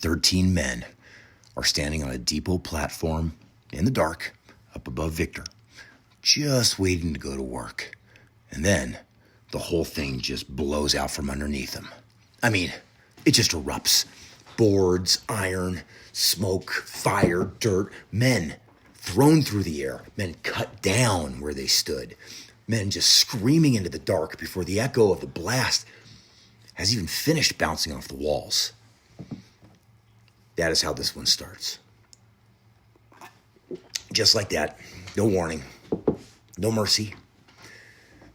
13 men are standing on a depot platform in the dark up above Victor, just waiting to go to work. And then the whole thing just blows out from underneath them. I mean, it just erupts. Boards, iron, smoke, fire, dirt, men thrown through the air, men cut down where they stood, men just screaming into the dark before the echo of the blast has even finished bouncing off the walls. That is how this one starts. Just like that, no warning, no mercy,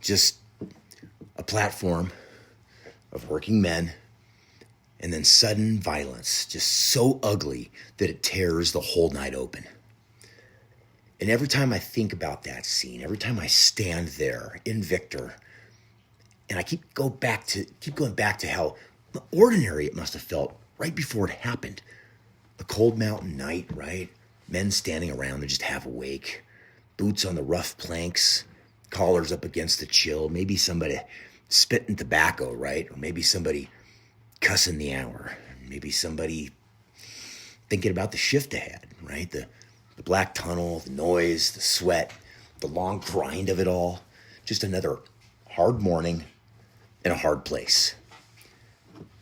just a platform of working men, and then sudden violence, just so ugly that it tears the whole night open. And every time I think about that scene, every time I stand there in Victor, and I keep going back to how ordinary it must have felt right before it happened. A cold mountain night, right? Men standing around, they're just half awake. Boots on the rough planks, collars up against the chill. Maybe somebody spitting tobacco, right? Or maybe somebody cussing the hour. Maybe somebody thinking about the shift ahead, right? The black tunnel, the noise, the sweat, the long grind of it all. Just another hard morning in a hard place.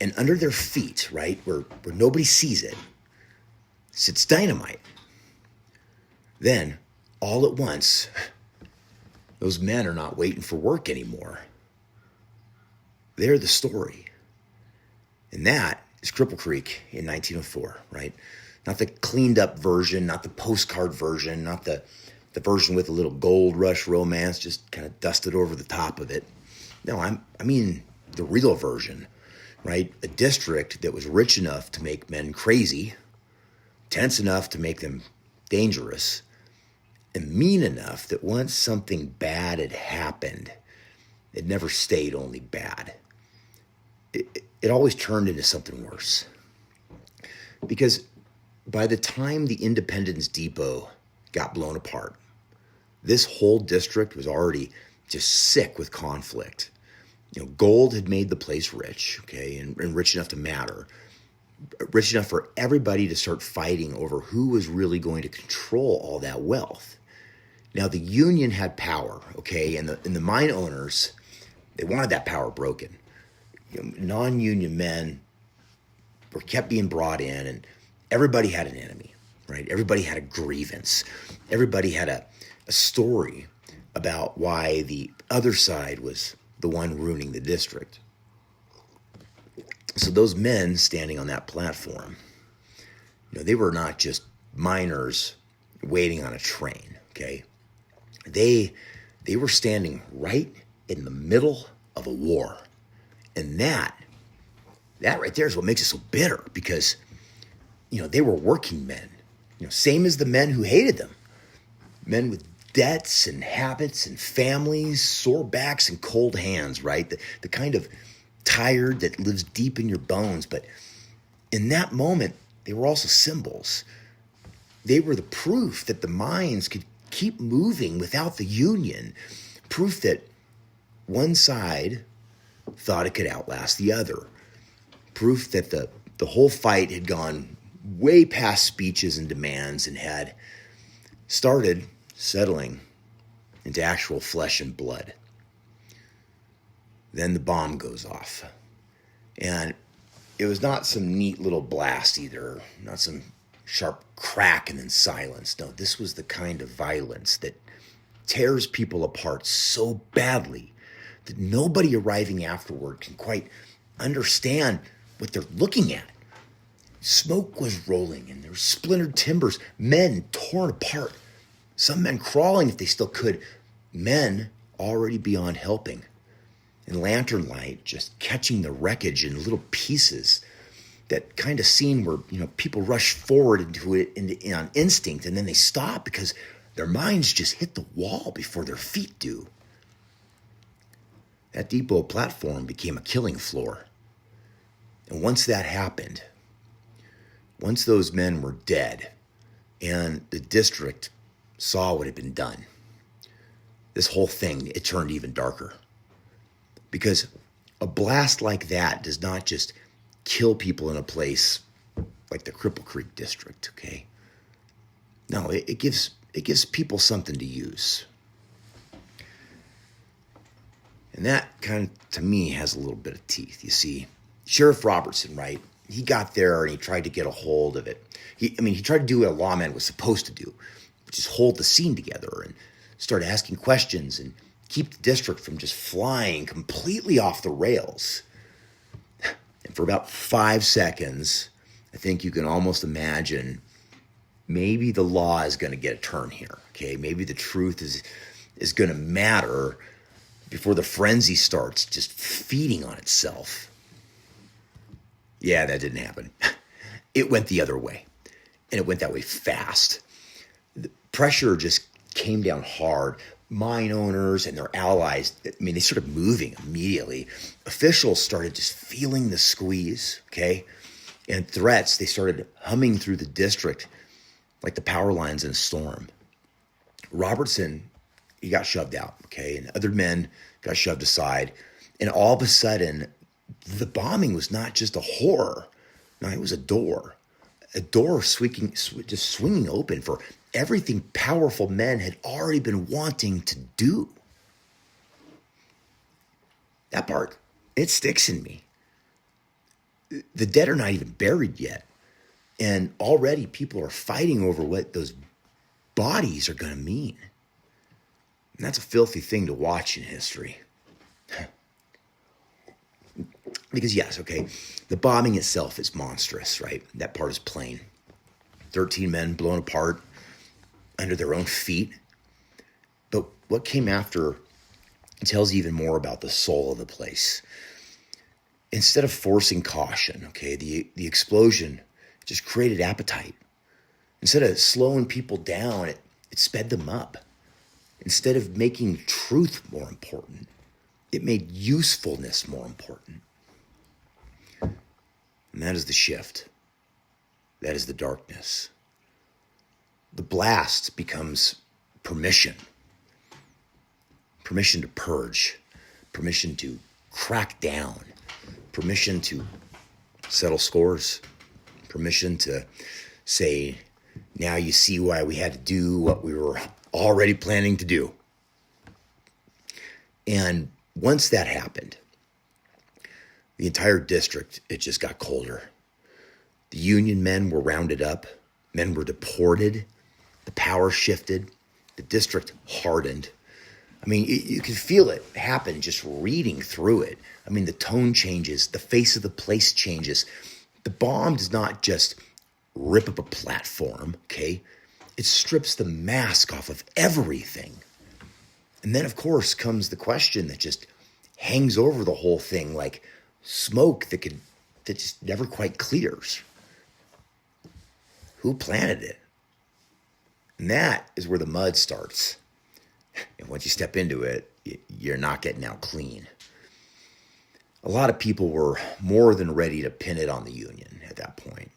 And under their feet, right, where nobody sees it, sits dynamite. Then, all at once, those men are not waiting for work anymore. They're the story. And that is Cripple Creek in 1904, right? Not the cleaned up version, not the postcard version, not the version with a little gold rush romance just kind of dusted over the top of it. No, I mean the real version, right? A district that was rich enough to make men crazy, tense enough to make them dangerous, and mean enough that once something bad had happened, it never stayed only bad. It always turned into something worse. Because by the time the Independence Depot got blown apart, this whole district was already just sick with conflict. You know, gold had made the place rich, okay, and rich enough to matter. Rich enough for everybody to start fighting over who was really going to control all that wealth. Now, the union had power, okay, and the mine owners, they wanted that power broken. You know, non-union men were kept being brought in, and everybody had an enemy, right? Everybody had a grievance. Everybody had a story about why the other side was the one ruining the district. So those men standing on that platform, you know, they were not just miners waiting on a train, okay? They were standing right in the middle of a war. And that right there is what makes it so bitter, because, you know, they were working men, you know, same as the men who hated them. Men with debts and habits and families, sore backs and cold hands, right? The kind of tired that lives deep in your bones. But in that moment, they were also symbols. They were the proof that the mines could keep moving without the union. Proof that one side thought it could outlast the other. Proof that the whole fight had gone way past speeches and demands and had started settling into actual flesh and blood. Then the bomb goes off. And it was not some neat little blast either, not some sharp crack and then silence. No, this was the kind of violence that tears people apart so badly that nobody arriving afterward can quite understand what they're looking at. Smoke was rolling and there were splintered timbers, men torn apart, some men crawling if they still could, men already beyond helping. And lantern light just catching the wreckage in little pieces. That kind of scene where, you know, people rush forward into it on instinct, and then they stop because their minds just hit the wall before their feet do. That depot platform became a killing floor. And once that happened, once those men were dead and the district saw what had been done, this whole thing, it turned even darker. Because a blast like that does not just kill people in a place like the Cripple Creek district, okay? No, it gives people something to use. And that kind of, to me, has a little bit of teeth. You see, Sheriff Robertson, right? He got there and he tried to get a hold of it. He tried to do what a lawman was supposed to do, which is hold the scene together and start asking questions and keep the district from just flying completely off the rails. And for about 5 seconds, I think you can almost imagine maybe the law is going to get a turn here, okay? Maybe the truth is going to matter before the frenzy starts just feeding on itself. Yeah, that didn't happen. It went the other way, and it went that way fast. The pressure just came down hard. Mine owners and their allies, they started moving immediately. Officials started just feeling the squeeze, okay? And threats, they started humming through the district like the power lines in a storm. Robertson, he got shoved out, okay? And other men got shoved aside. And all of a sudden, the bombing was not just a horror. No, it was a door just swinging open for everything powerful men had already been wanting to do. That part, it sticks in me. The dead are not even buried yet. And already people are fighting over what those bodies are going to mean. And that's a filthy thing to watch in history. Because yes, okay, the bombing itself is monstrous, right? That part is plain. 13 men blown apart under their own feet. But what came after tells you even more about the soul of the place. Instead of forcing caution, okay, the explosion just created appetite. Instead of slowing people down, it sped them up. Instead of making truth more important, it made usefulness more important. And that is the shift. That is the darkness. The blast becomes permission. Permission to purge. Permission to crack down. Permission to settle scores. Permission to say, now you see why we had to do what we were already planning to do. And once that happened, the entire district, it just got colder. The Union men were rounded up. Men were deported. The power shifted. The district hardened. You could feel it happen just reading through it. The tone changes. The face of the place changes. The bomb does not just rip up a platform, okay? It strips the mask off of everything. And then, of course, comes the question that just hangs over the whole thing like smoke that just never quite clears. Who planted it? And that is where the mud starts. And once you step into it, you're not getting out clean. A lot of people were more than ready to pin it on the Union at that point.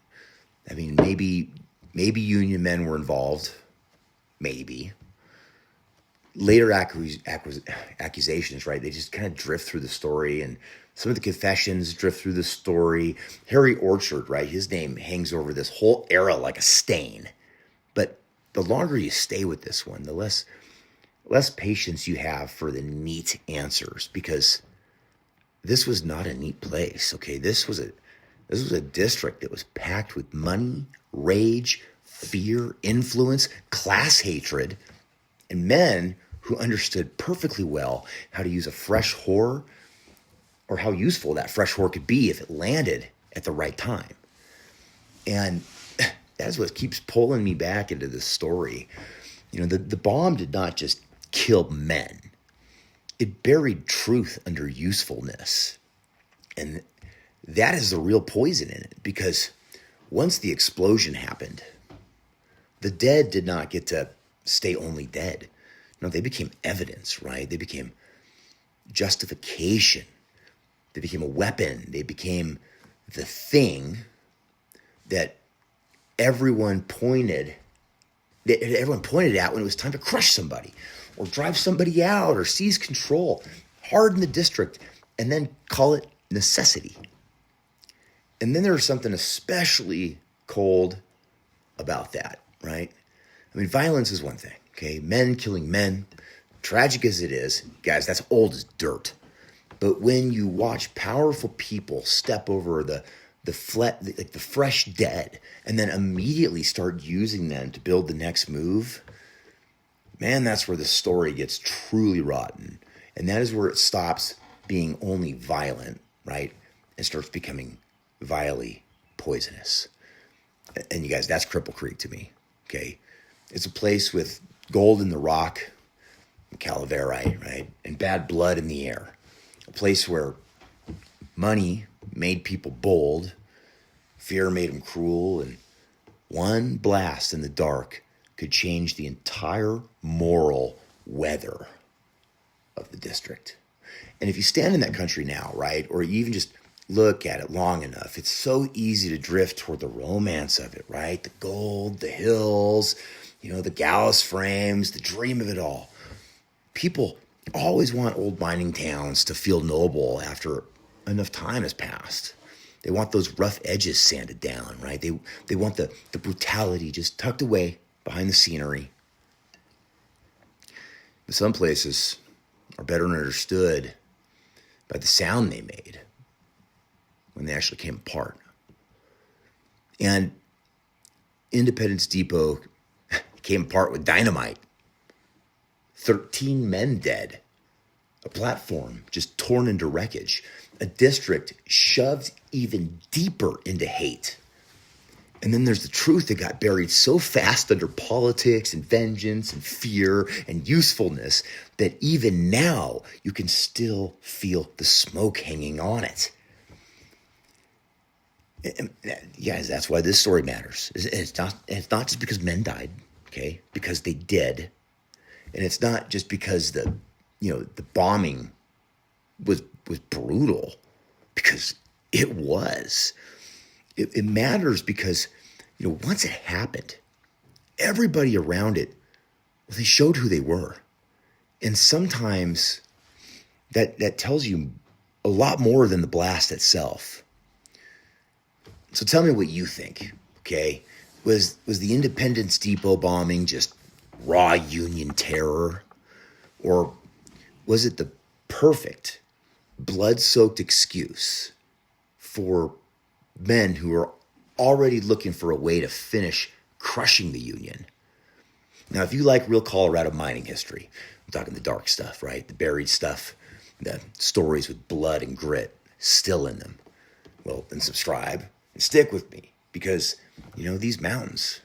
Maybe Union men were involved. Maybe. Later accusations, right? They just kind of drift through the story, and some of the confessions drift through the story. Harry Orchard, right? His name hangs over this whole era like a stain. But the longer you stay with this one, the less patience you have for the neat answers, because this was not a neat place, okay? This was a district that was packed with money, rage, fear, influence, class hatred, and men who understood perfectly well how to use a fresh whore, or how useful that fresh whore could be if it landed at the right time. And that's what keeps pulling me back into this story. The bomb did not just kill men. It buried truth under usefulness. And that is the real poison in it, because once the explosion happened, the dead did not get to stay only dead. No, they became evidence, right? They became justification. They became a weapon. They became the thing that everyone pointed at when it was time to crush somebody or drive somebody out or seize control, harden the district, and then call it necessity. And then there's something especially cold about that, right? I mean, violence is one thing, okay? Men killing men, tragic as it is, guys, that's old as dirt. But when you watch powerful people step over the fresh dead and then immediately start using them to build the next move, man, that's where the story gets truly rotten. And that is where it stops being only violent, right? And starts becoming vilely poisonous. And you guys, that's Cripple Creek to me, okay? It's a place with gold in the rock, calaverite, right? And bad blood in the air. A place where money made people bold, fear made them cruel, and one blast in the dark could change the entire moral weather of the district. And if you stand in that country now, right, or you even just look at it long enough, it's so easy to drift toward the romance of it, right? The gold, the hills, the gallows frames, the dream of it all. People always want old mining towns to feel noble after enough time has passed. They want those rough edges sanded down, right? They want the brutality just tucked away behind the scenery. But some places are better understood by the sound they made when they actually came apart. And Independence Depot came apart with dynamite. 13 men dead. A platform just torn into wreckage. A district shoved even deeper into hate. And then there's the truth that got buried so fast under politics and vengeance and fear and usefulness that even now you can still feel the smoke hanging on it. And guys, that's why this story matters. It's not just because men died, okay? Because they did. And it's not just because the bombing was brutal, because it was. It matters because, once it happened, everybody around it, they showed who they were. And sometimes that tells you a lot more than the blast itself. So tell me what you think, okay? Was the Independence Depot bombing just raw Union terror? Or was it the perfect, blood-soaked excuse for men who are already looking for a way to finish crushing the Union? Now, if you like real Colorado mining history, I'm talking the dark stuff, right? The buried stuff, the stories with blood and grit still in them. Well, then subscribe and stick with me, because, these mountains,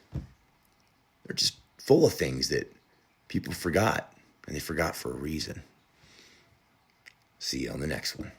they're just full of things that people forgot, and they forgot for a reason. See you on the next one.